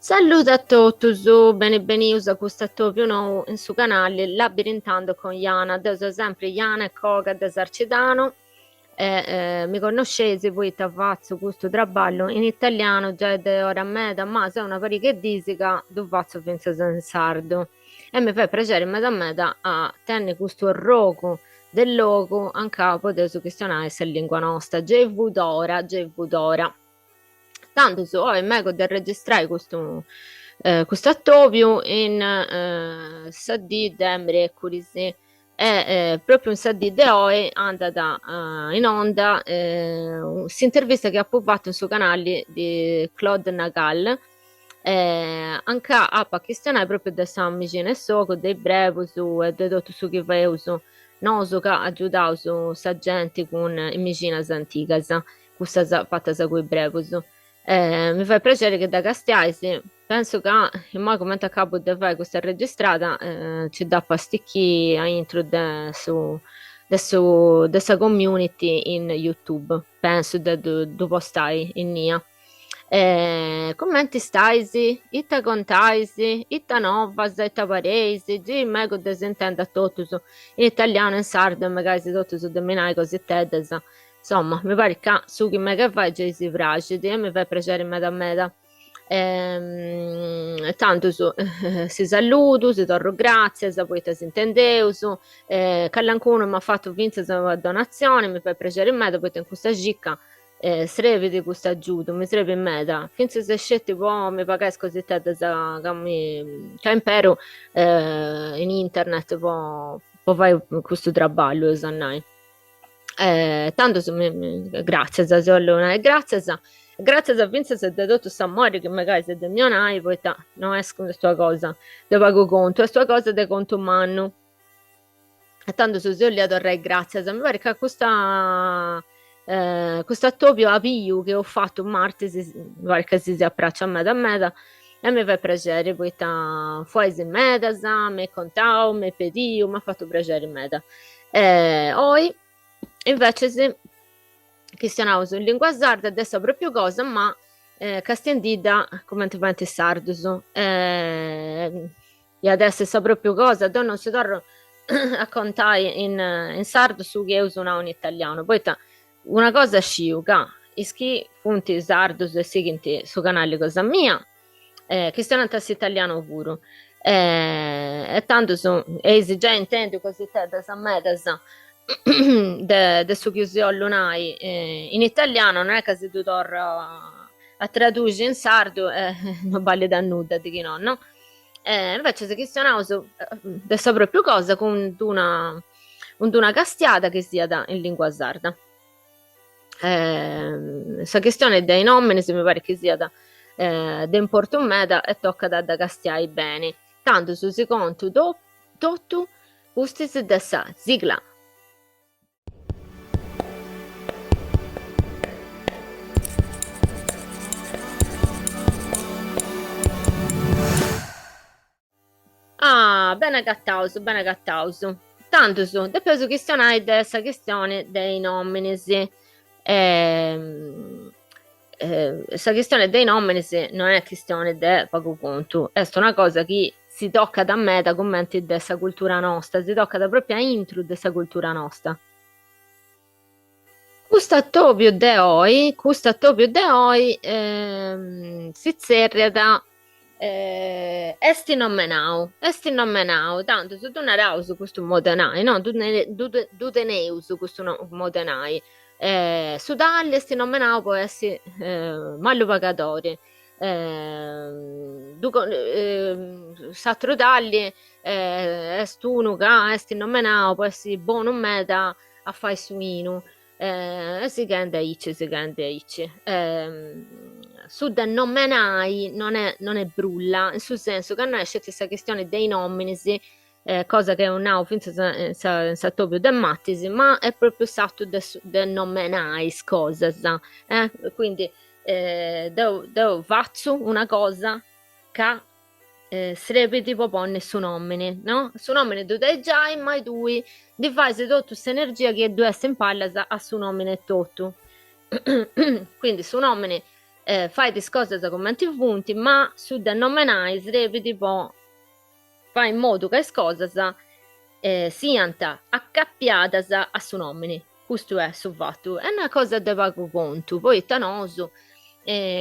Saluto a tutti, su benvenuti a questo più nuovo in su canale Labirintando con Iana. Io sono sempre Iana e Coca da Sarcedano. Mi conoscete, voi faccio questo traballo in italiano già è ora a me, ma se una pari che disica, tu faccio penso in sardo. E mi fa piacere me da a tenere questo rogo del logo a capo del su questionario se lingua nostra. GV d'ora, GV d'ora. Tanto su meglio del registrare questo attovio in Sadì Demre Curisi è proprio un Sadì de oggi andata in onda si intervista che ha pubblicato sul canale di Claude Nagal anche a pakistana proprio da San Micine Soco dei brevi su e dedotto su che vai uso noso che ha aiutato su sa gente con immicinas anticas questa fatta sa quei brevi mi fa piacere che da Castiaisi penso che in modo come a capo di fare questa registrata ci dà pasticchi a intro dessa community in YouTube penso da dove stai in Nia commenti staisi itta contaisi itta novas itta pareisi gi mego desintenda tutto in italiano in sardo magari si tutto su dominai così tedes insomma mi pare che su chi me che fai già si fragili e mi fa piacere meta meta tanto si saluto, si torro grazie, se poi si intendeu, Callancuno mi ha fatto vincere la donazione, mi fa piacere in me, poi in questa gicca srevi di questo aiuto, mi srevi in meta, finché se scetti poi mi pagai così tanto che impero in internet poi fai questo traballo, sanai. Tanto grazie a Zollona e grazie a Vincent e tutto Samori che magari se del mio nai poi non esco questa cosa te pago conto e sta cosa te conto un anno e tanto su Zolli adorrei grazie mi pare che questo attopio a più che ho fatto martedì mi pare che si approccia a me da me e mi fa piacere poi fuori in meta mi contavo mi pedio mi ha fatto piacere in meta poi invece se questionavo su lingua sarda adesso proprio cosa ma castendida come ti fai sardo e adesso sa proprio cosa non si torna a contare in sardo su che uso un italiano poi una cosa sciuga ischi punti sardo e seguenti su canale cosa mia che stiano a italiano pure e tanto e già intendo così te da metas de su chiusio lunai in italiano non è che se tu torna a tradurre in sardo non vale da nuda di chi no invece se questionavo su adesso proprio cosa con una castiata che sia in lingua sarda questa questione dei nomi se mi pare che sia da importo un meta e tocca da castiai bene tanto su secondo tutto ustis dessa sigla. Bene cattauso, bene cattauso. Tanto dopo su questione dessa questione dei nominis. Questa questione dei nominis non è questione di poco conto, è una cosa che si tocca da me, da commenti dessa cultura nostra, si tocca da propria intro dessa cultura nostra. Questo attopio de oggi si zerriata esti nomenau, tanto se tu narau su questo modenai, no, tu teneu su questo modenai, su dalle esti nomenau può essere mallo pagatore, s'altro dalli est uno che esti nomenau può essere buono meta a fare suino, si canta icce, su da nomenai non è brulla, in sul senso che non esce questa questione dei nominis, cosa che è un nau finza sa topio de mattis, ma è proprio stato de nomenais cosas, quindi deu faccio una cosa che sarebbe tipo ponne su nomine, no? Su nomine tu dai già e mai due di fare tutta questa energia che due essere in palla a su nomine tutto quindi su nomine fai di cose da commenti punti, ma su da nomenai srepiti po' fai in modo che le cose siano accappiate a su nomini. Questo è su fatto. È una cosa da pago conto. Poi tanoso,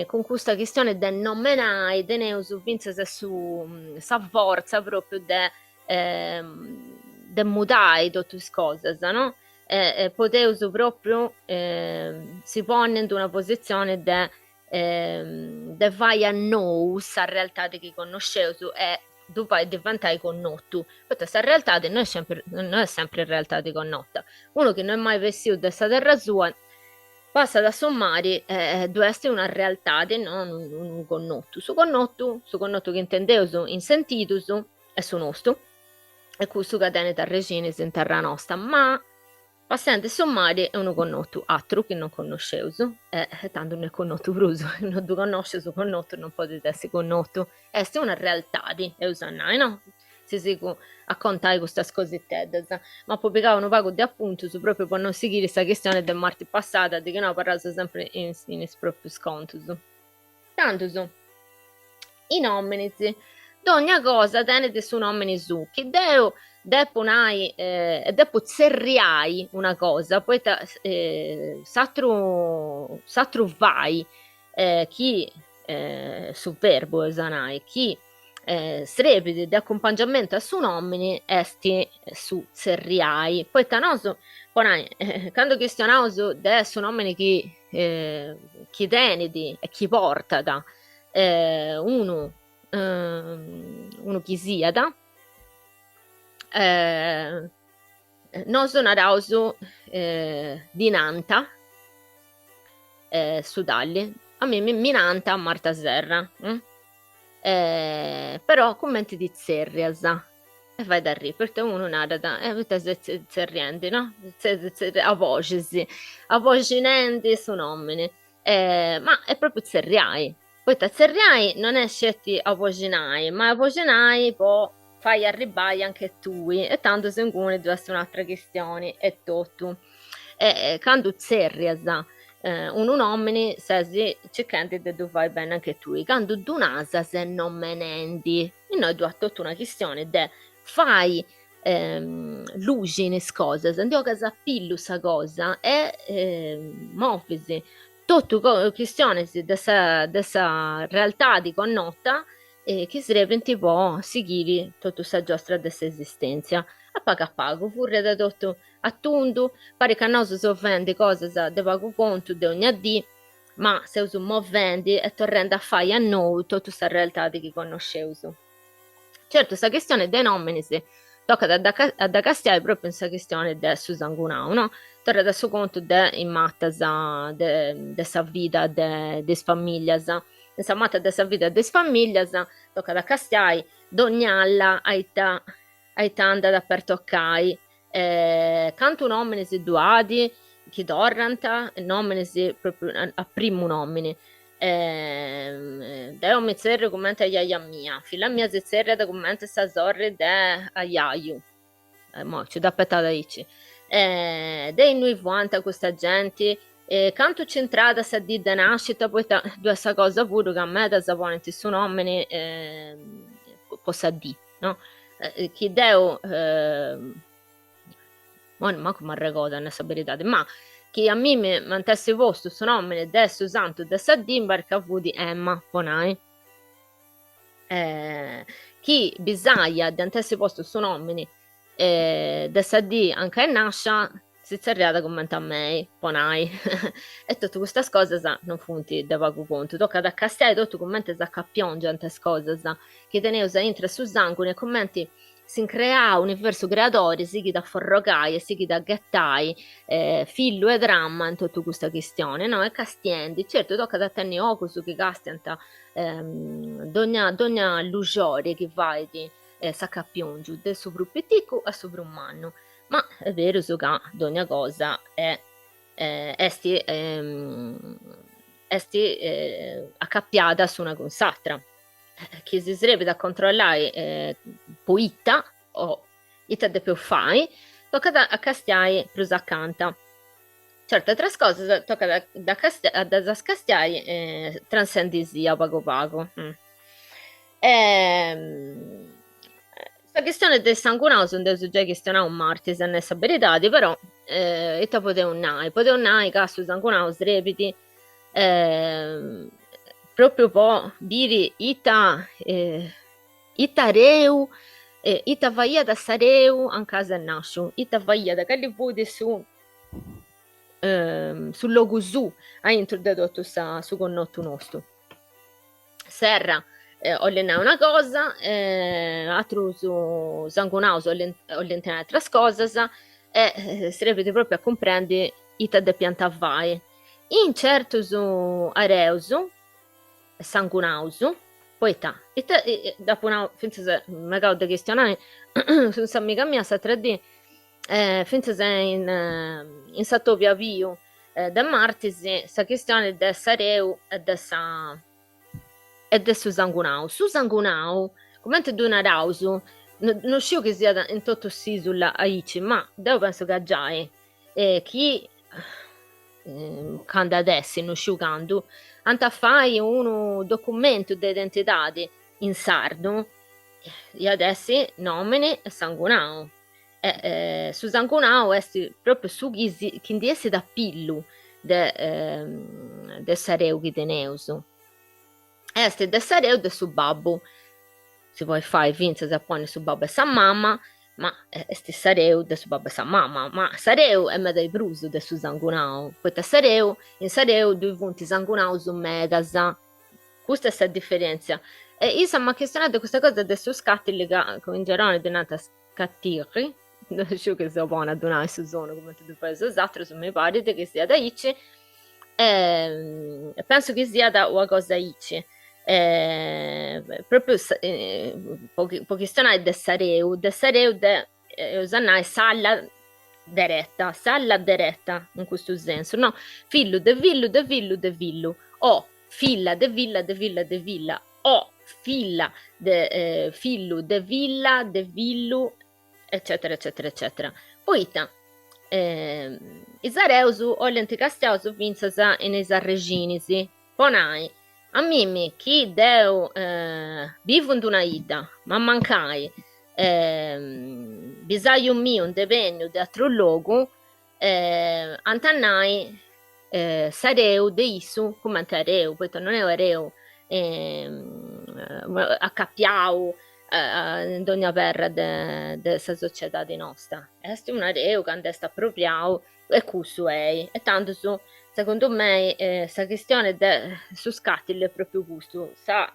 con questa questione del nomenai, de neusu vince su sa forza proprio de mudai tutte le cose, no? Poteusu proprio si pone in una posizione de vai a noi sa realtà di chi conosceusu e tu vai diventai connottu. Questa realtà non è sempre in realtà di connota. Uno che non è mai vissuto da questa terra sua passa da sommare deve essere una realtà e non un connotto. Su connotto che intendeusu in sentitusu è su nostro e questo catene da regines in terra nostra, ma passando a sommare è uno connotto altro che non conosceusu e tanto non è connotto bruso, non tu conosci su connotto non potete essere connotto, è una realtà di usannai, no? Si a contare queste cosette, ma poi piegavano pago di appunto su proprio per non seguire questa questione del martedì passata di che no parlavo sempre in proprio sconto tanto su i nomini ogni cosa tenete su nomini su che depo zerriai una cosa poi s'altro vai chi su verbo esanai chi srepide di accompagnamento a su nomini esti su zerriai poi tanoso ponai quando questionauso de su nomini chi tenedi e chi porta da uno chi siada noso narausu di Nanta Sudalli a me Minanta a Marta Serra però commenti di Zerriasa e vai da lì perché uno narra zerrienti no? A voci nendi su nomini ma è proprio zerriai poi zerriai non è scetti a vocinai ma a vocinai poi fai arrivare anche tu e tanto se deve essere un'altra questione e tutto quando zerriasa un uomini se cercando di fare bene anche tu quando tu nasa se non menendi e noi abbiamo tutta una questione de fai luci in cose se andiamo a sappillu sa cosa e muovisi tutto questione dessa realtà di connota che sarebbe tipo seguire tutta questa giostra dessa esistenza a pago pure da tutto attundu pare che non si offende cose de pago conto di ogni dì ma se uso moventi e torrendo a fare a noi tutta questa realtà di chi conosceusu certo questa questione dei nomini si tocca da castiare proprio in questa questione del Susangunau no? Torna da suo conto de in matta de sa vita de famiglia in sa matta de sa vita de famiglia tocca da castiare dognalla aita da per toccai canto nomini si duadi chi dorranta nomini si proprio a primo nomini deo mi zerre commenta iaia mia fila mia si zerre da commenta sa zorre de aiaiu mo ci da pettata dici dei noi vuanta questa gente canto centrata sa di da nascita poi due sta cosa pure che a me da saponenti su nomini possa di no chi deo ma come regoda nella verità ma che a me mi mantesse posto su nomine adesso santo da Sadimbar che fu di Emma Ponai chi bisaglia di antesse posto su nomine da Sadì anche a Nascia si zerriata commenta a me Ponai e tutte queste cose non funti da pago conto tocca da castello tutto commenti sa cappionge tante cose che teneusa intra su sangue nei commenti si crea un universo creatore sia da forrogai sia da gettai fillo e dramma in tutta questa questione no? E castiendi certo tocca da tenere occhio su che castianta dogna lugiore che vai di s'accappiongio del sopra pittico a sopra un manno ma è vero so che ogni cosa è esti accappiata su una consatra che si sarebbe da controllare poitta o ita de più fai tocca a castiare plus accanta Certe tre cose tocca da scaschiare, transcendi sia pago pago. Sta questione del sanguinao sono già questionare un martis e nessa verità, però ita poteu nai che su sanguinao srepiti proprio po' biri ita reu, ita vaia da sareu an casa nasciu, ita vaia da calli vudi su logu su a intro de tutto su connottu nostru. Serra ollenà una cosa, altro su sanguinaus ollentenare altre cose, e si ripete proprio a comprendere ita de pianta vai. In certo su areusu, sangunausu, poi dopo una, finché se mi acabo di questionare, su amica mia sa 3D, finché se in Satopia Viu, da Martisi, sa questione del sareu e del su sangunau. Su sangunau, come te duna rausu, non scio che sia in tutto sì sulla aici, ma devo penso che già è chi quando adesso non scio quando anta fai un documento di identità in sardo e adesso nomine e sangunau. Su sangunau è proprio su chi esse da pillu de sareu chi teneusu. Este de sareu de su babbu. Si vuoi fare vince se pone su babbo e sa mamma, ma este sareu de su babbo e sa mamma, ma sareu è meda i brusu de su sangunau. Poita sareu, in sareu due punti sangunau su megasa. Questa è la differenza. E io mi ha questionato questa cosa del suo scatti con Gerone di nata scattiri, non so che sia buona ad una su zona come tu fai esatto, su me pare che sia da Ici, penso che sia da una cosa Ici. Proprio pochi stonai de sareu de usannai salla diretta in questo senso, no? Fillo de villu o filla de villa o filla de fillu de villa de villu eccetera eccetera eccetera. Poita is areusu o l'anticastiausu vinsasa in is arreginisi ponai a mimi chi deu vivo in una ida ma mancai bisogno mio un devegno de altro luogo antannai sareu de issu come antareu poiché non ereu accappiau in ogni perra de sa società di nostra est un areu che est appropriau e cussu è e tanto su secondo me sa questione su scatti è proprio gusto sa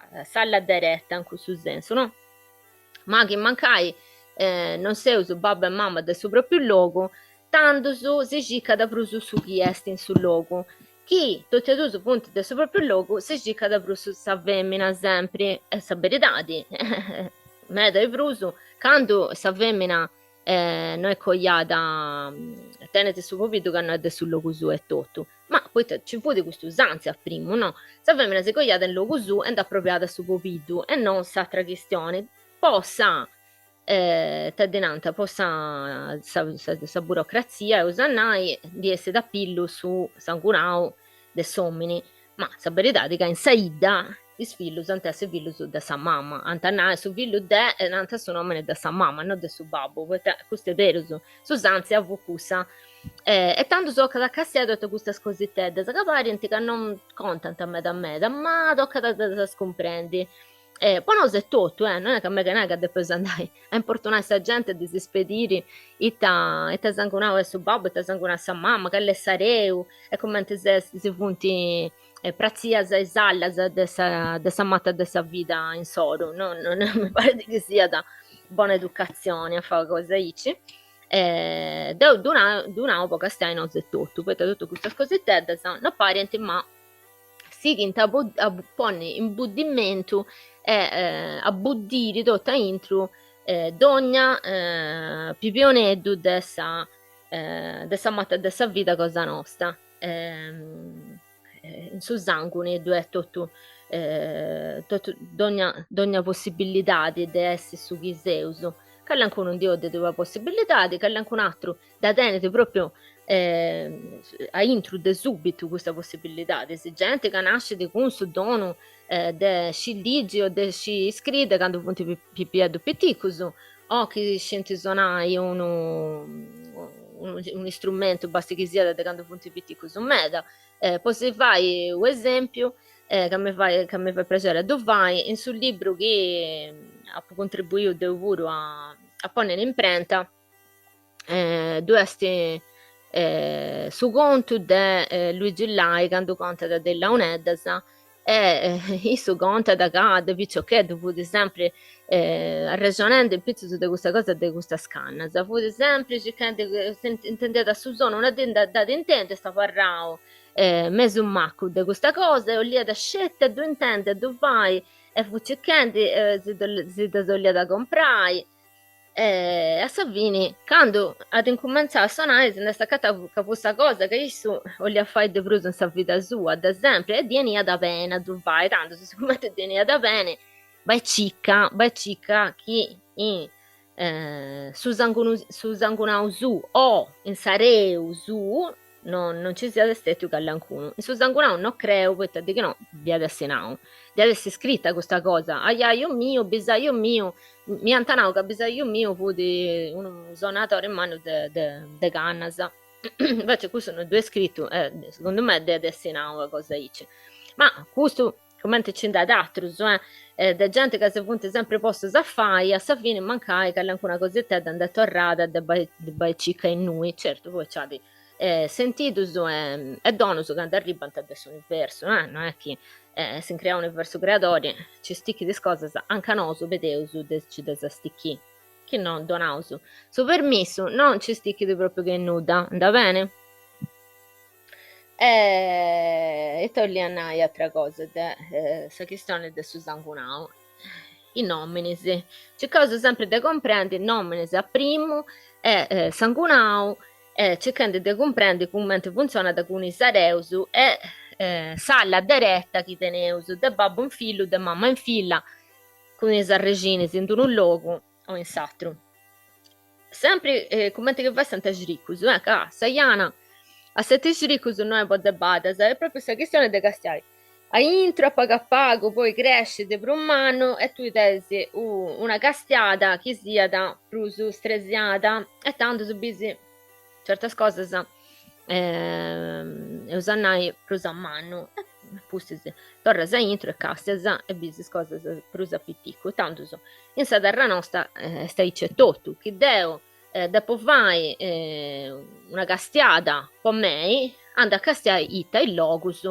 diretta in questo senso, no? Ma che mancai non sei su babbo e mamma del suo proprio luogo tanto su si gica da brusu su chi est in sul luogo chi tutti e due su punti del suo proprio luogo si gica da brusu sa femmina sempre e sa veritadi me da brusu quando sa femmina non è cogliata tenete su popito che non è del sul luogo su e tutto ma poi ci fu di questa usanza a primo, no? Se femmina si cogliata in luogo su ed appropriata su popito e non s'altra questione possa t'addinanta possa sa burocrazia e usannai di essere da pillu su sangunau de sommini ma sa verità che in saida is fillus antesse fillus de sa mamma antannai su fillu de e ante su nomine de sa mamma non de su babbo questo è vero su sanzi a vucusa e tanto so che da castiato tutte queste cositette che parenti che non contano a me ma tocca da scomprendi poi non è tutto non è che a me che non è che devo andare a importunare questa gente di si spedire e te sangunare su babbo e te sangunare sa mamma che le sareu e come si punti prazia e sallas de sa matta de sa vita in solo non mi pare che sia da buona educazione a fare cose ici d'una poca stai non è tutto poi tutte queste cosette non parenti ma si che pone in buddimento e a buddire tutta intro dogna pipioneddu dessa matta dessa vita cosa nostra in su sangue due tutto dogna possibilità di essere su Ghiseuso Callancuno un dio di due possibilità, di callancuno altro da tenere proprio a intrude subito questa possibilità. Di gente che nasce di questo dono de sci o de sci scride quando punti più piccolo, o che senti suonare un strumento, basta che sia da quando punti piccolo meda. Poi se fai un esempio che mi fa piacere, dove vai in sul libro che ha contribuito a ponere in imprenta, due su conto di Luigi Lai quando conta da della UNEDAS e su conto da cada che dovuto sempre ragionando in pezzo di questa cosa di questa scanna fu sempre cercando intendete su zona una da intende sta parlando meso un macco di questa cosa e lì da scelta dove intende dove vai e fu cercando si da da comprare a Savini, quando ad incominciare a suonare, se ne sta questa cosa che io voglio fare di brutto in vita sua, ad esempio, e vieni da bene, tu vai, tanto se sicuramente vieni da bene, vai cicca che in su Zangunau su o in Sareu su non ci sia stato callancuno. In su Zangunau non credo, perché dico no, via da Senau. Deve essere scritta questa cosa. Aiaio mio, bisaio mio, mi antanau che bisaio mio fu di un suonatore in mano de Cannasa. Invece qui sono due scritti, secondo me deve essere una cosa dice. Ma questo come c'è da altro, da gente che si punta sempre posto a fare, a sa fine mancare che anche una cosetta da andare tornata da bai cicca in noi, certo, poi c'ha di sentito è dono che andare arriba adesso universo, non è che si crea un universo creatore, ci sticchi di cose anche noi vedeuso ci desasticchi, che non donauso, su permesso non ci sticchi di proprio che nuda, andà bene? E togliamo altra cosa, questa questione del Susangunao. I nominis, c'è cosa sempre da comprendere, i nominis a primo è Sangunao, cercando di comprendere come funziona da cui sareusu e salla diretta chi teneusu, da babbo in figlio, da mamma in figlia, con i regine in un luogo o in satro. Sempre come che va Santa Giricus, Sayana, a sette Giricus non è da bada, è proprio questa questione di castiare. A intro, a pago, poi cresce di un anno e tu tesi una castiata che sia da prusu stresiata e tanto subisi certe cose usannai prusa a mano pustis torres a intro e castias e bisis cose prusa pittico tanto so in sa terra nostra stai c'è tutto che deo dopo vai una castiata con me anda a castiare ita il locus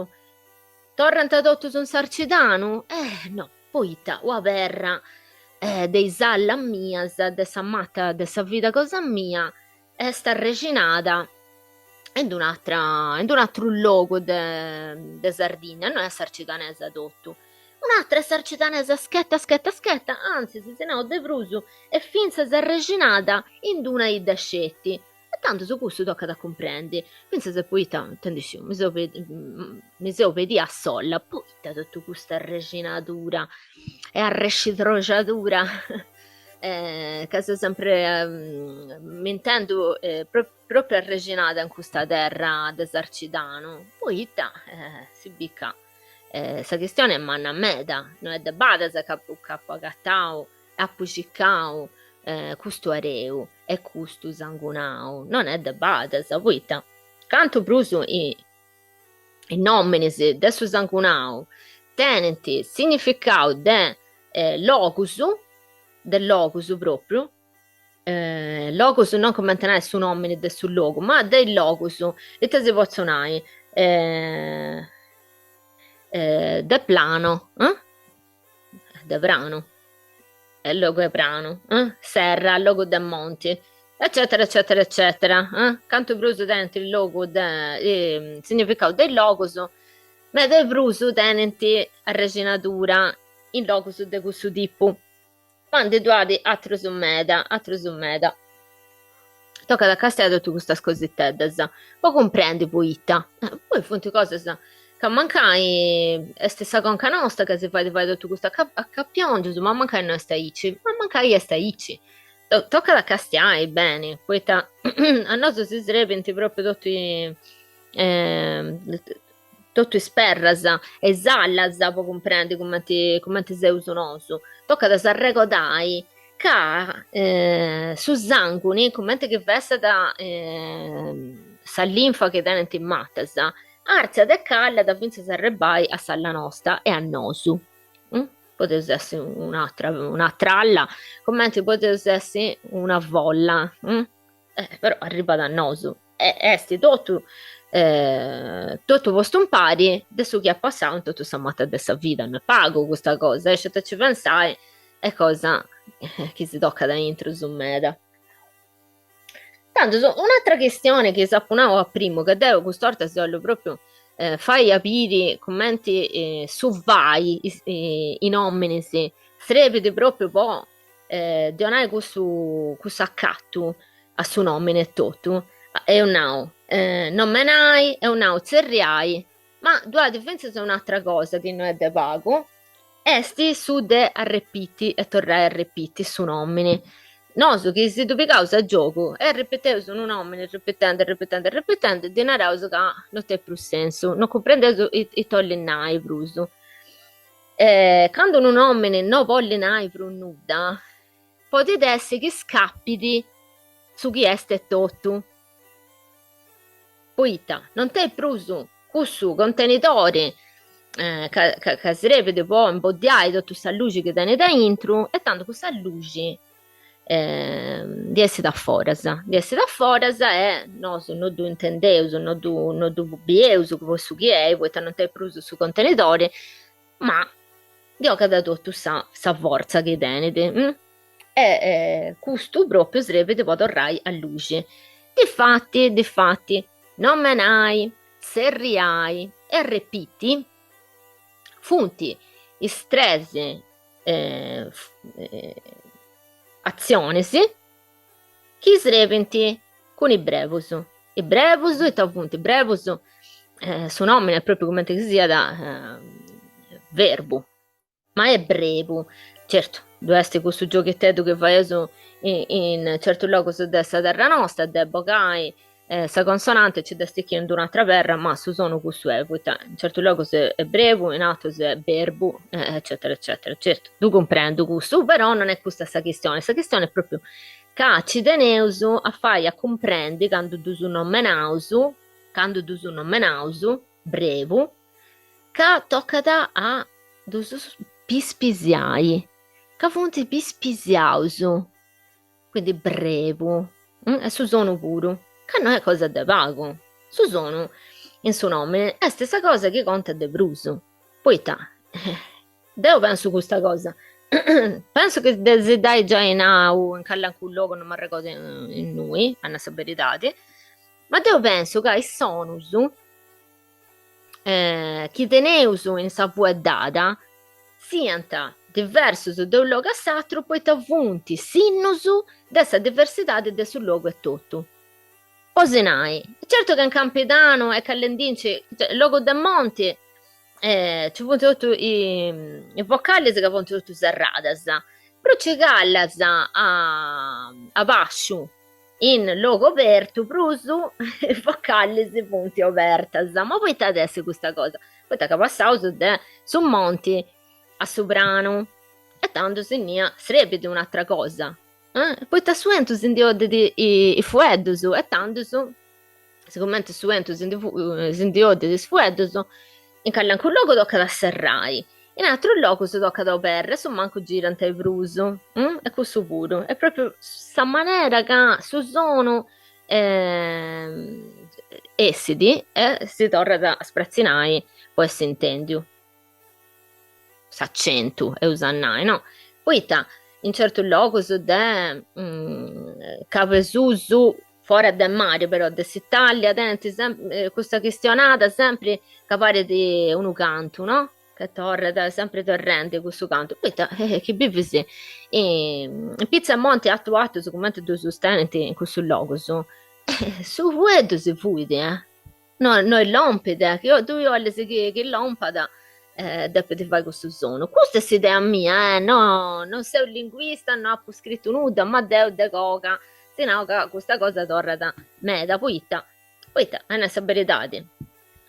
torrenta tutto un sarcidano no poi ita o verra dei salla mia de sa matta de sa vita cosa mia sta reginata in un altro luogo de Sardegna, non è sarcitanese tutto. Un'altra sarcitanese schietta, anzi, se no de Brusu e finza si è reginata in una i dascetti. E tanto su questo tocca da comprendere. Pensa se poi mi so vedi a solla, poi tutta questa reginatura e arrescitrociatura. Che sono sempre mi intendo proprio arreginata in questa terra desarcidano poi si bicca questa questione è manna meda non è da bada se capo gattao e appuciccao custo areu e custo sangunao non è da bada se poi canto bruso i nominis de su sangunao tenenti significao de locus del locus proprio locus non come mantenere su nomine del sul logo ma del locus e te si possono del plano del brano il logo è brano serra il logo del monte eccetera eccetera eccetera canto bruso dentro il logo significato del locus ma del bruso tenenti a reginatura in locus de questo tipo quando tu hai altro su meda tocca da castello tutte queste cosette poi comprendi poi poi fonti cose che mancai è stessa conca nostra che si fa di fare tutto questo a cappionge ma mancai non sta ici ma mancai sta ici tocca da castiai bene, poita a noso si srebenti proprio totu is perras e is allas, po cumprendi comente seus nosu. Tocca da s'arregodai ca su sanguini, comente che vessat sa linfa che tenent in mattas, arziat e callat finzas s'arrebai a salla nosta e a nosu. Poteus essi un'atra alla, comente poteus essi una volla, però arribat a nosu. Esti totu postumpari de su chi è passau in totu sa matta de sa vida. Non è pago questa cosa, se te ci pensai, è cosa che si tocca da intro su meda. Tanto un'altra questione che sappunavo a primo, che devo quest'orta si voglio proprio fai capire commenti su vai i nomini sarebbe proprio po' di onare questo accatto a suo nomine e tutto è un now non me n'hai è un now zerriai ma due differenze sono un'altra cosa che non è de pago esti su de arrepiti e torrai a ripiti su nomini noso che si tu causa a gioco e ripetevo su un nomine ripetendo di una causa che non c'è più senso non comprendo i tollinai bruso quando un nomine non pollinai per un nuda potete essere che scappiti su chi è tutto poita non t'è pruso questo contenitore che sarebbe può imboddiare tutta questa luce che tiene dentro e tanto questa luce di essere da foras e noi non du intendeus non du bieus questo chi è poita non t'è pruso su contenitore ma dio che da tutto sa forza che tenete e questo proprio sarebbe può tornare a luce difatti non me n'hai serriai e ripeti funti stress azioni chi sreventi con i brevus e appunto i brevus su nomine è proprio come che sia da verbo ma è brevo certo deve essere questo giochetto che fai in certo luogo su destra terra nostra debbo che sa consonante ci desticchi in un'altra terra ma su sono questo è in certo luogo se è brevo in altro se è verbo eccetera eccetera certo tu comprendo questo però non è questa sta questione è proprio che ci teneus a fare a comprendi quando tu non menausu brevo che tocca a dus pispisiai che fonti pispisiausu quindi brevo e su sono puro che non è cosa de pago su sono in suo nome è stessa cosa che conta de bruso poi devo penso questa cosa penso che se dai già in au in callancullo non mi ricordo in noi hanno saberitati ma devo penso che i sonus chi teneus in sa pueddata sianta diversus de un luogo a s'altro poi t'avvunti sinnus dessa diversità de sul luogo e tutto Osenai certo che in Campidano e Callendinci cioè, luogo del monte ci sono tutti i vocali che sono tutti serradas però c'è gallas a bascio in luogo aperto prusu i vocali si punti apertas ma poi adesso questa cosa poi che passau su monti a soprano e tanto segna sarebbe di un'altra cosa poi ta suentu sindiode i fueddus e tanto sicuramente suentu sindiode di fueddus in callanco logo tocca da serrai in altro logo si tocca da operre su manco girante il bruso e questo puro è proprio sta maniera che su sono essidi e si torna da sprazzinai poi si intendio s'accentu e usannai no poi in certo luogo su de capesusu fuori del mare però dell'Italia dentro questa questionata sempre capare di un canto no che torna sempre torrente questo canto poi che vive se pizza a monte attuato su come tu sostenenti in questo luogo su vuoto si fuide no noi lompide che tu io alle che lompada dopo ti fai questo sono. Questa è idea mia, no, non sei un linguista, non ho scritto nulla, ma deo de coca, se no questa cosa torna da me, da poita, è una saberidade.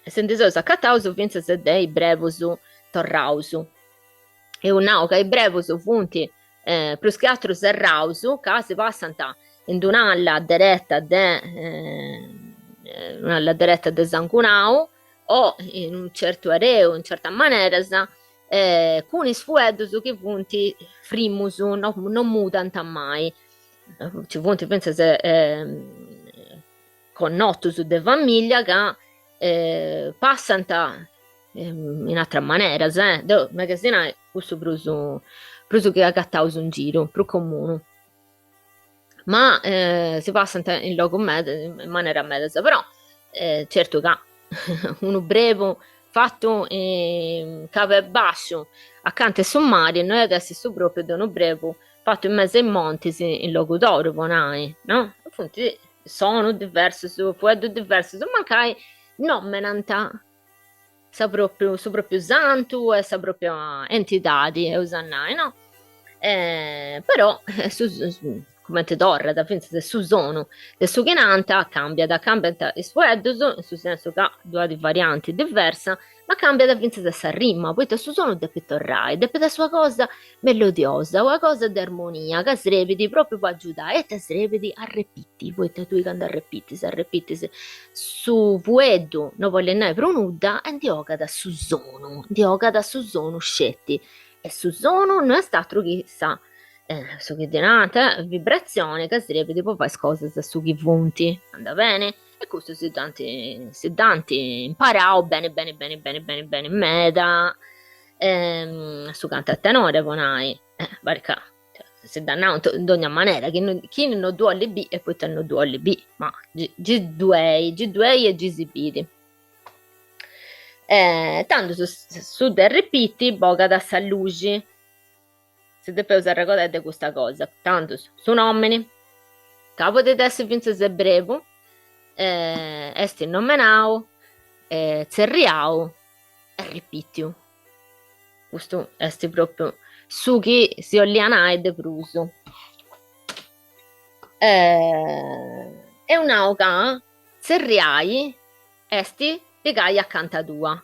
Senti so, accattauso, finza se dei brevusu, torrausu. E un'auca i brevusu funti, plus che altro serrausu, che si passano in un'alla diretta de Zangunau, o in un certo areo, in certa maniera, con i sfuedus che punti frimusu non mudano mai. Ci punti pensa se con nottus de famiglia che passano in altra maniera, do magazzina questo bruso che agattaus un giro, più comune. Ma si passano in loco in maniera mezza, però certo che uno brevo fatto in cave basso accanto ai sommari, noi adesso su proprio da uno brevo fatto in mezzo ai monti in loco d'oro, no? Appunto sono diversi, fuoco diversi, mancai non menanta sa proprio santo e sa proprio entitadi e usannai, no? Però come te torre da finza se su sono e su chinanta cambia i sfueddos, nel senso che due di varianti diverse, ma cambia da finza se sa rima, poi te su sono deppe torrai, deppe da sua cosa melodiosa, una cosa d'armonia, che srepiti proprio per aiutare, e te srepiti a repiti, poi te tu quando arrepiti su fueddo, non voglio ne pronuda, e dioga da su sono scetti, e su sono non è stato chissà, su che denata vibrazione che sarebbe tipo fare cose su chi punti, anda bene? E questo se danti imparao bene meda su canta a tenore vonai barca se danno in ogni maniera chi non duole B e poi te non duole B ma G2 e G tanto su del ripiti boga da salugi se deve usare ricordare di questa cosa tanto sono uomini capo di adesso finza se brevo esti nomenau zerriau e ripitiu questo esti proprio su chi si olianai de pruso e un'auca zerriai esti pigai accanto a tua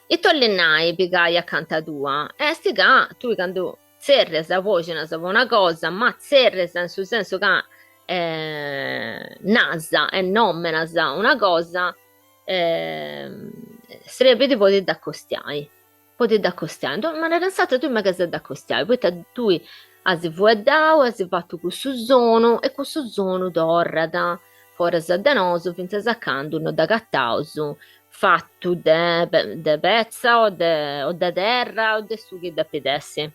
e tollenai pigai accanto a tua esti che tu quando zerres a voce una cosa ma zerres in sul senso che nasa e nomenasa una cosa sarebbe di poter d'accostiai ma era stato tu che sei d'accostiai poi tu asi fueddau asi fatto questo sono e questo sono torrada fuori da noso finza saccando uno da gattauso fatto de pezza o de terra o de su che da pedessi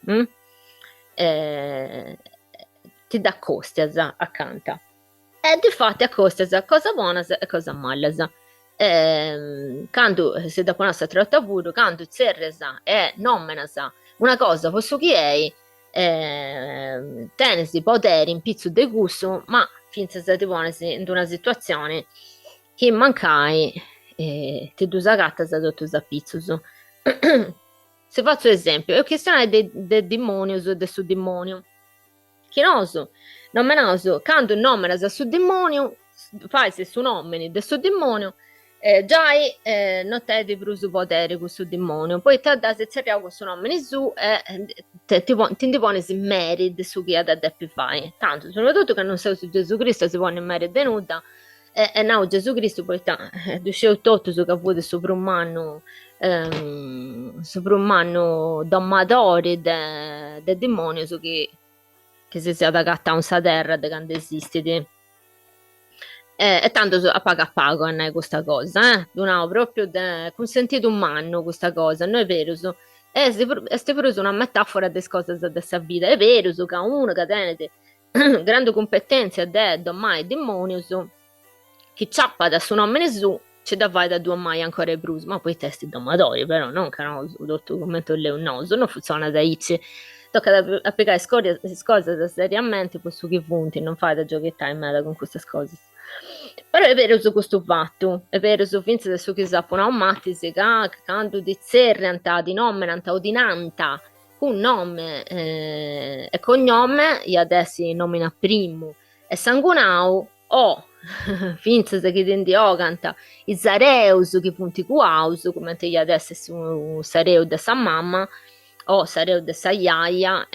ti dà costias accanto e di fatti a costias cosa buona e cosa male quando si da conosce tratta pure quando zerresa e nomenasa una cosa posso chi è tenesi poteri in pizzo de gusto ma finza se ti ponesi in una situazione che mancai ti dusa gatta sa dotto sa pizzuso se faccio esempio è questione del demonio del suo demonio che noso non me noso quando nomena sa su demonio fai se su nomeni del suo demonio già non te di bruso potere questo demonio poi te da se c'è questo nome su ti ponesi merit su chi ha da più fai tanto soprattutto che non sei su Gesù Cristo si pone merit denuda e no Gesù Cristo poi dusceu tutto su che vuole sopra un manno domatori del demonio su che si sia adatta a un terra da quando esiste e tanto a pago questa cosa non ho proprio consentito umano questa cosa non è vero è proprio una metafora delle cose della questa vita è vero che uno che tiene grande competenza de domai demonio chi ciappa da suo nome su c'è da vai da due mai ancora Bruce ma poi testi domatori però non che no dotto commento leonoso non funziona da ice tocca applicare cose seriamente poi su che punti non fai da giochettare in mezzo con queste cose Però è vero su questo fatto, è vero su finza su chi sapona un matti se canto di zerrianta, di nomenanta o di nanta, un nome e cognome, io adesso nomina primo, e sangunau, o finza se chi di oganta, i zareus che punti cuaus, come te io adesso su sareu de sa mamma, o sareu de sa iaia,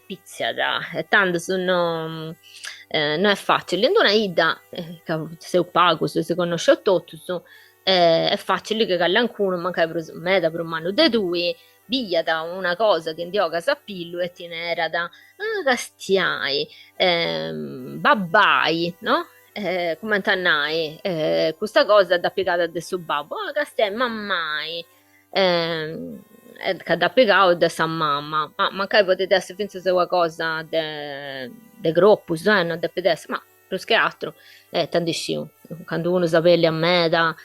pizziata, e tanto sono non è facile. In una ida, se io pago, se si conosce tutti, è facile che qualcuno, manca per me, da per un anno de due, via da una cosa che in dioga sappillo e te ne era da castiai, babbai, no? Come tannai, questa cosa da piegata adesso babbo, castai, mammai, che da piegare da sa mamma, ma magari potete essere pensa se qualcosa de gruppo, no? De pedestre, ma più che altro, tantissimo, quando uno sapele a me da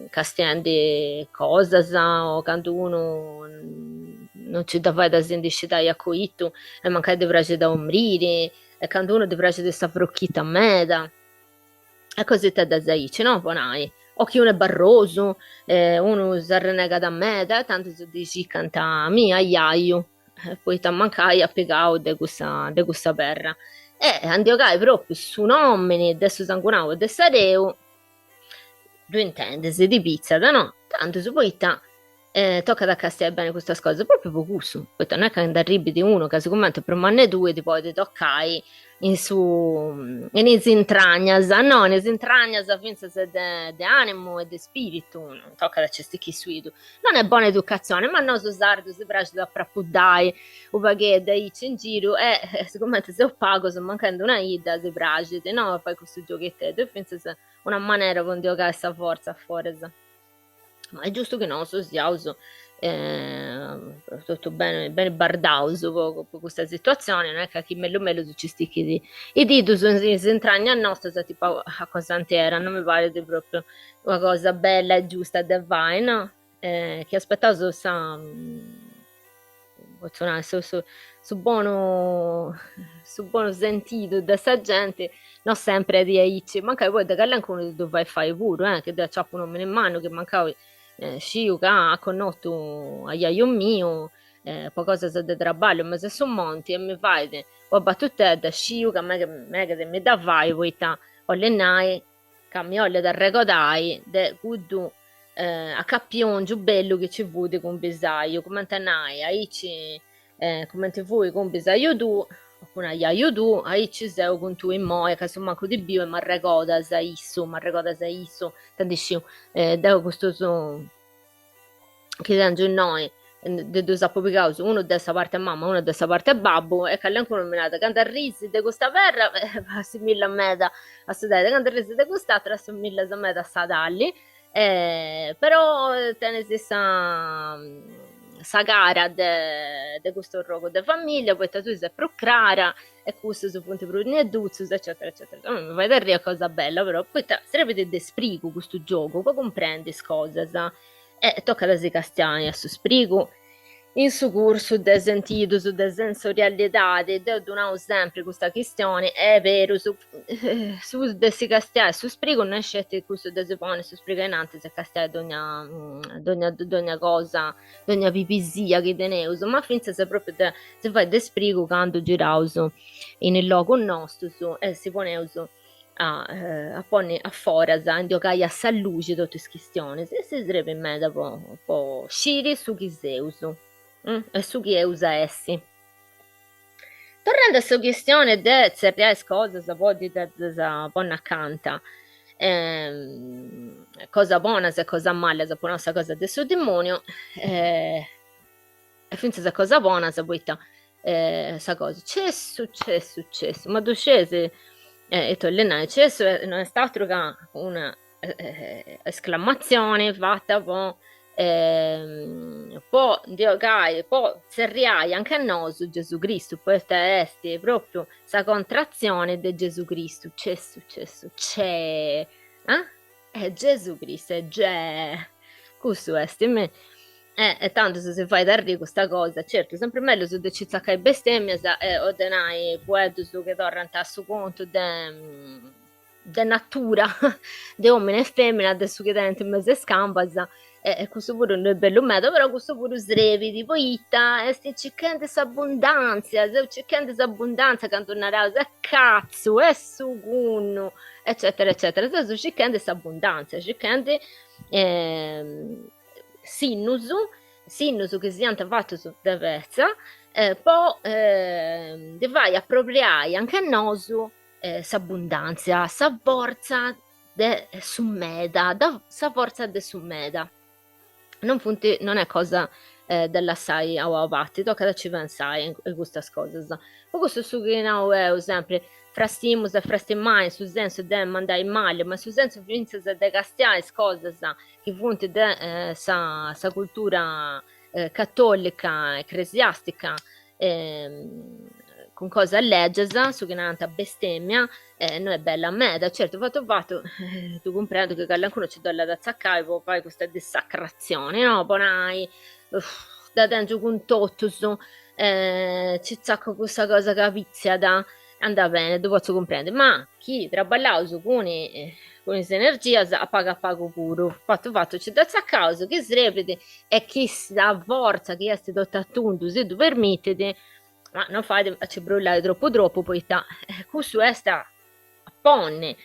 castiandi cosa o quando uno non ci da fare da sendicità a coito e magari dovrà da ombrire e quando uno dovrà da sta frocchita a me da e così te da zaice, no? Ponai. O chi uno è barroso, uno si arrenega da me, tanto si dici canta mia iaio, poi ti mancai a piegare de questa perra. E andiogai proprio su nomini, adesso sangunavo de sareu, tu intendesi di pizza, da no? Tanto su poi tocca da castigare bene questa cosa, proprio per gusto. Poi non è che arrivi di uno che sicuramente per manne due ti poi ti toccai in intragnas, no, in intragnas pensa se de animo e de spirito, non tocca da cesti suidu. Non è buona educazione, ma non so sardo si piace da prappudai, o perché da in giro e sicuramente se io pago, se mancando una ida si piace, no, fai questo giochetto, e pensa se una maniera con giocare questa forza fuori. Ma è giusto che no, so siauso, tutto bene, bene bardauso con questa situazione, non è che chi meglio ci sticchi di i dito sono si entragna a nostra, tipo a cosa antera, non mi pare di proprio una cosa bella e giusta da vai, no? Che aspettavo sa su buono sentito da sta gente non sempre di aici manca poi da qualcuno dove fare pure che da ciappo non me ne mano che mancava sciu che ha connotto a iaio mio qualcosa da trabalho ma se sono monti e mi fai o battute da sciu che me che mi da vai poi ta o le nai camiolle da regodai de gudu a cappion giù bello che ci vuole con besaio come tanai aici come te vuoi con besaio tu con aiaio tu aici sei con tu in moia che sono manco di bio e mi regoda sa isso tantissimo da questo che danno noi de due sappicaus uno da questa parte mamma uno da questa parte babbo e che ancora nominata canta risi di questa terra assimila a me a studare canta risi di quest'altra assomiglia a me da Sadalli però tenesi sa gara de questo rogo de famiglia poi tu sei più cara e questo su punti per e duzzus eccetera eccetera mi fai da ria cosa bella però poi sarebbe de sprigo questo gioco poi comprendi cose sa? Tocca da si castiani a su sprigo in su corso de sentido su de sensorialità de donau sempre questa questione è vero su de si castiani su sprigo non scette questo de si pone su sprigo in ante se castiani dogna cosa dogna pipisia che teneuso ma finza se proprio se fai de sprigo quando girauso in il loco nostro e si poneuso a pone a foras andio che a sa luce tutte queste questioni se si sarebbe in me da po' sciri su chi seuso e su chi usa essi. Tornando a questa questione di certi cose, sa po' di sa buona canta, cosa buona se cosa male, sa buona sa cosa del suo demonio, e finza sa cosa buona, sa poi sa cosa. C'è successo, ma tu scesi, e tu Elena, c'è non è stato che una esclamazione fatta poi Dio Gai, poi serriai anche a noi su Gesù Cristo, poi è proprio questa contrazione di Gesù Cristo, c'è successo, c'è, Gesù Cristo, è già, questo è, me, E tanto se fai da ricco sta cosa, certo, sempre meglio se ci zaccai bestemmie, o denai puedo su che torranta su conto de natura, de uomini e femmina, adesso che dentro in mezzo a scambas, e questo pure non è bello medo, però questo pure srevi, tipo itta, e sti cercando s'abbondanza, se cercando s'abbondanza, quando una rosa, cazzo, è su gunno, eccetera, eccetera, se sto cercando s'abbondanza, cercando ehm, sinus, sinus che si è fatto su de vezza, poi ti vai a appropriare anche a nosu s'abbondanza, sa forza de summeda, sa forza de summeda. Non è cosa dell'assai a batti, tocca da ci pensare in queste cose. Ma questo su che no è sempre frastimus e frastimai su senso de mandare male, ma su senso vince de castiare cose che fonte de sa cultura cattolica, ecclesiastica, ehm, con cosa legges, su che nanta bestemmia, non è bella a me, da certo fatto, tu comprendi che qualcuno ci dà da azzaccare, poi fai questa dissacrazione, no? Poi da dentro con tutto, ci zacco questa cosa che vizia da andare bene, tu posso comprendere, ma chi traballava su con questa energia paga puro, fatto c'è da causa che srepete e chi sa forza che è dotta attundu se tu permettete, ma non fate a ci brullare troppo poi questo è sta a ponne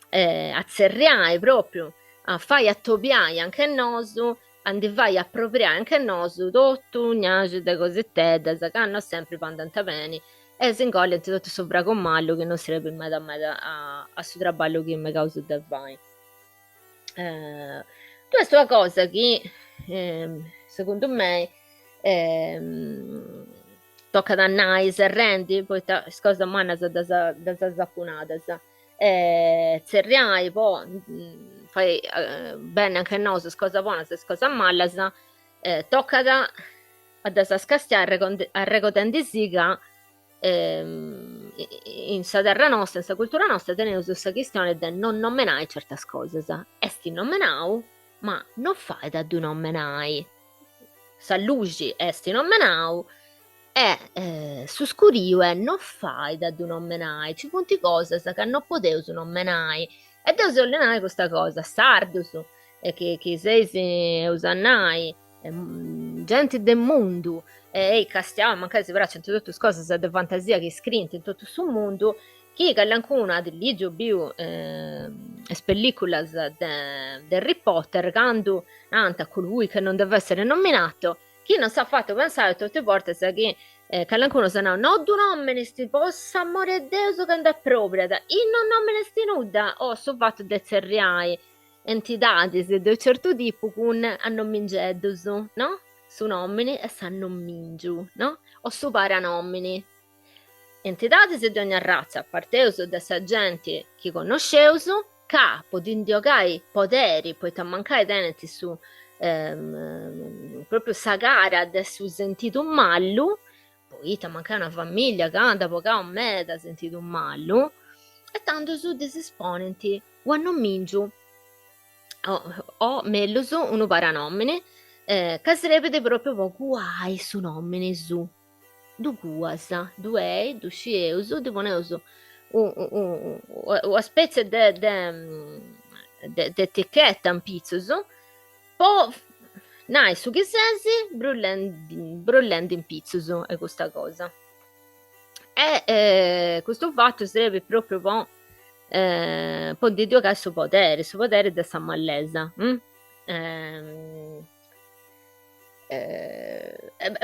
a zerriare proprio a fai a topiare anche a nosu andi vai a appropriare anche a nosu tutto gnage de cose tedde che hanno sempre pandanta bene e si ingolli tutto sopra con mallo che non sarebbe mai da me a su traballo che mi causa da vai questa è una cosa che secondo me tocca da nai se rendi poi scosa manna da zappunadas zerriai poi fai bene anche no se scosa buona se scosa mallas tocca da a scastiare a recotendisiga in sa terra nostra, in sa cultura nostra teniamo questa questione di non nominare certe cose e sti nominau ma non fai da due nominai sa luci e sti nominau e su scurio non fai da due nominai ci punti cose che non potevo nominai e devo sottolineare questa cosa sardus che sei usannai gente del mondo e castiamo magari si braccia tutte queste cose di fantasia che è scritta in tutto il mondo che qualcuno di ligio più pelliculas di Harry Potter quando anta colui che non deve essere nominato chi non sa fatto pensare tutte le volte che qualcuno sa no due nomini sti possa amore Deus che andà propria in non nomine sti nuda o so fatto de zerriai entidades di un certo tipo con hanno mingedus no? Su nomini e sanno mingiu, no? O su paranomini. Entidades di ogni razza, parteus da sa gente che conosceus, capo di indiogai poderi, poi mancare teneti su proprio sa gara de su sentito un mallu, poi mancare una famiglia che anda poca un meta sentito un mallu, e tanto su disesponenti, o hanno mingiu, o mellus unu paranomine, che sarebbe proprio guai su nomine su du guas, du ei, du scieus, du poneus una specie de etichetta in pizzus, po nai su che sesi brullendo in pizzus è questa cosa e questo fatto sarebbe proprio po' di giocare su potere da sa mallesa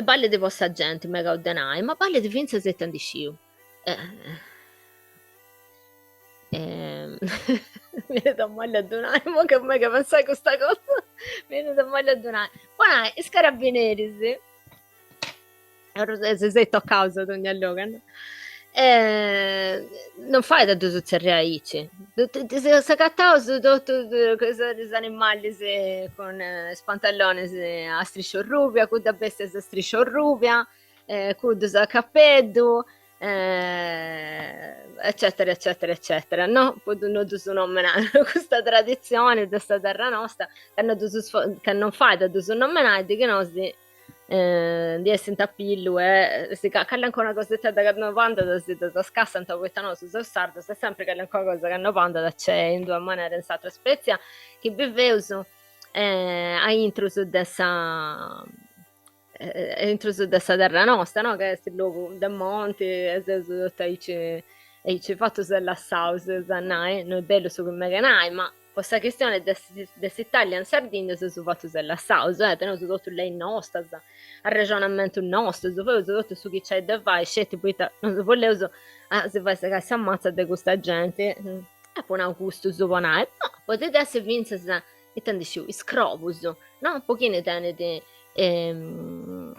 balle di vostra gente mega ordenai ma balle di Vince Settandisciu viene da male a donare ma che me che pensai questa cosa viene da male a donare buona i carabinieri sì se sei a causa di ogni Logan non fai da due zerriaici se cattavo su tutto questi animali con spantaloni a striscio rubia con da bestia a striscio rubia con da cappello eccetera, eccetera, eccetera, no? Poi non tu non menare questa tradizione, questa terra nostra, che non fai da tu non menare, di che no, di essere in tappillo si calla ancora una cosetta da che hanno panda da scassa in questa no su sardo se sempre che ancora cosa che hanno panda da c'è in due maniere in altra spezia che beveuso ha intruso dessa è intruso dessa terra nostra no che è il luogo del monte e se e ci fatto della sauce zanai non è bello su come ganai ma questa questione dell'Italia in Sardegna si è fatto della sauce tenuto tutto lei nostra al ragionamento nostro, poi tutto su chi c'è da fare, scetti poi non si volevo, se vai che si ammazza di questa gente, e poi un gusto su bonare, no, potete essere vince e tanti più, scrovus, no, un pochino tenete un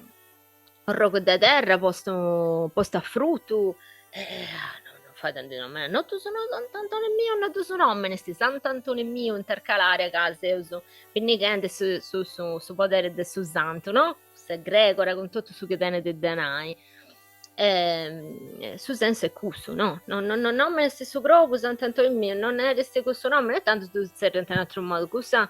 rogo da terra, posto a frutto, non fai tanti nomi, non tu sono tanto nel mio, non tu sono nome, sti san tanto nel mio intercalare a casa, uso, quindi che su potere del suo santo, no? Se Gregora con tutto su che tiene dei denai. Su senso è cusso, no? Non me ne stesso grobo, tanto il mio, non è questo questo nome, e tanto tu sei in un altro modo, questa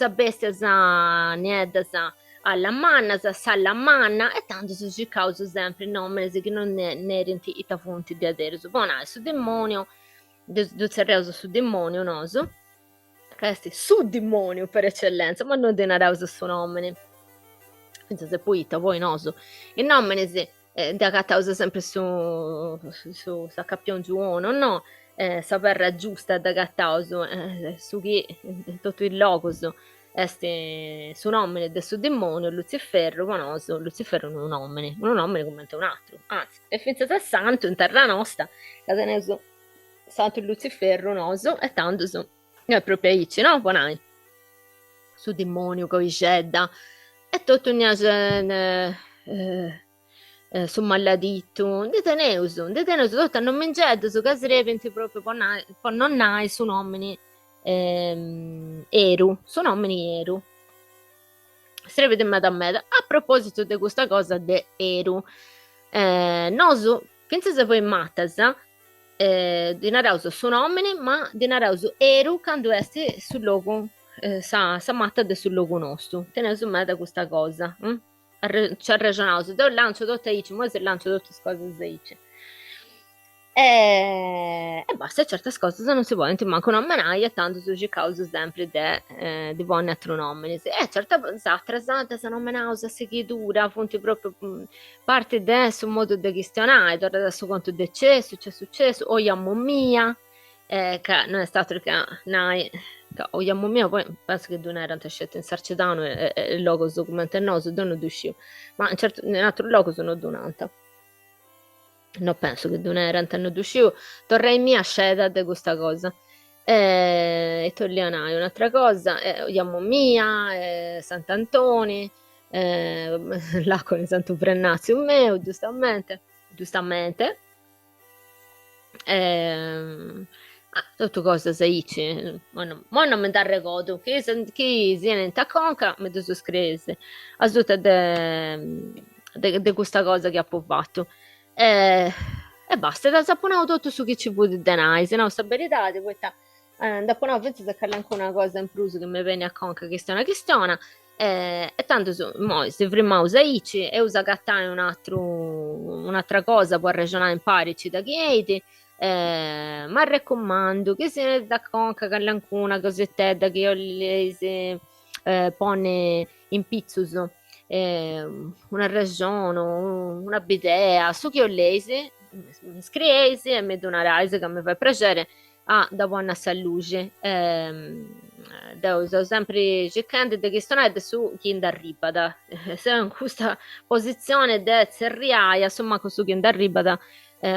bestia sa, niente sa, alla manna, sa alla manna, e tanto si causa sempre nome che non ne renti i fonti di adesso. Buona, su demonio, du serreuso su demonio, noso, questi su demonio per eccellenza, ma non denarauso su nome. Pensa se poi voi noso. Il nome se da cattausa sempre sa capion giuono, no? Saperra giusta da cattauso su chi tutto il logos este su nomine de su demonio Luciferro conoso Luciferro non un nomine come un altro anzi e finza se santo in terra nostra che teneso santo Luciferro noso e tanto so è proprio ici no bonai su demonio con i cedda e tutto su malladito de teneuso tutto non mingeddo su casrepenti proprio po non nai su nomini Eru, su nomini Eru sreve de meda a proposito di questa cosa de Eru nosu finza se voi mattas di narauso su nomini ma di narauso Eru quando esti sul logo sa matta de sul logo nostro teneus meda questa cosa ci ha ragionato do lancio tutto ici mo se lancio tutte queste cose ici e basta certe cose non si vogliono manco una manaia tanto su causa sempre di buoni astronomi e certa altre se non me ne usa seguitura fonti proprio parte adesso un modo di gestionare torna adesso quanto decesso c'è successo o jammo mia che non è stato che nai o jammo mia poi penso che non era scelto in Sarcedano e il logo documento noso non uscivo ma in altro logo sono donata no penso che non era antenno d'usciu torrei mia sceda di questa cosa e toglianai un'altra cosa Iammo mia Sant'Antoni là con il Santo Brennazio mio giustamente tutto cosa se dice ma non mi dà ricordo chi viene in tacconca mi tu scrive a tutta di questa cosa che ha fatto e basta, da saponavo tutto su che ci vuole denaro, se no sta verità, poi dopo no, penso che c'è anche una cosa in più che mi viene a conca che sta una questione, e tanto se prima usa ici e usa gattare un'altra cosa, può ragionare in parici da chiedi, ma raccomando che se da conca che c'è anche una cosetta che io le pone in pizzuso una ragione, una bidea, su che ho lesi, mi scrivesi e mi donarai che mi fa piacere da buona salute. Devo sempre cercare di questionare su chi arriva da se in questa posizione di serriaia, insomma, su chi arriva da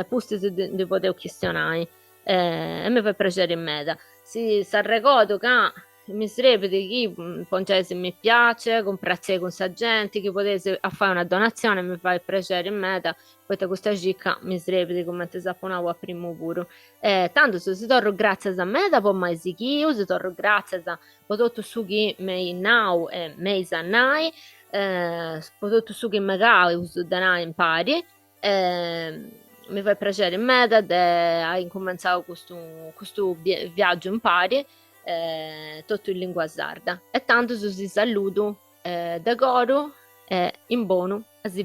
posti di poter questionare e mi fa piacere in me. Si ricordo che mi sarebbe di chi pongesse mi piace, comprarsi con sa gente, che potesse a fare una donazione, mi fa piacere in meta, poi questa cicca mi sarebbe di come ti saponavo a primo puro. Tanto se si torno grazie a me, dopo mai si chi, si torno grazie a tutto su chi mi now e mi sanai, tutto su chi mi cau uso denaro in pari, mi fa piacere meda ha incominciato questo viaggio in pari, tutto in lingua sarda. E tanto si saluto, da coro, in buono, a si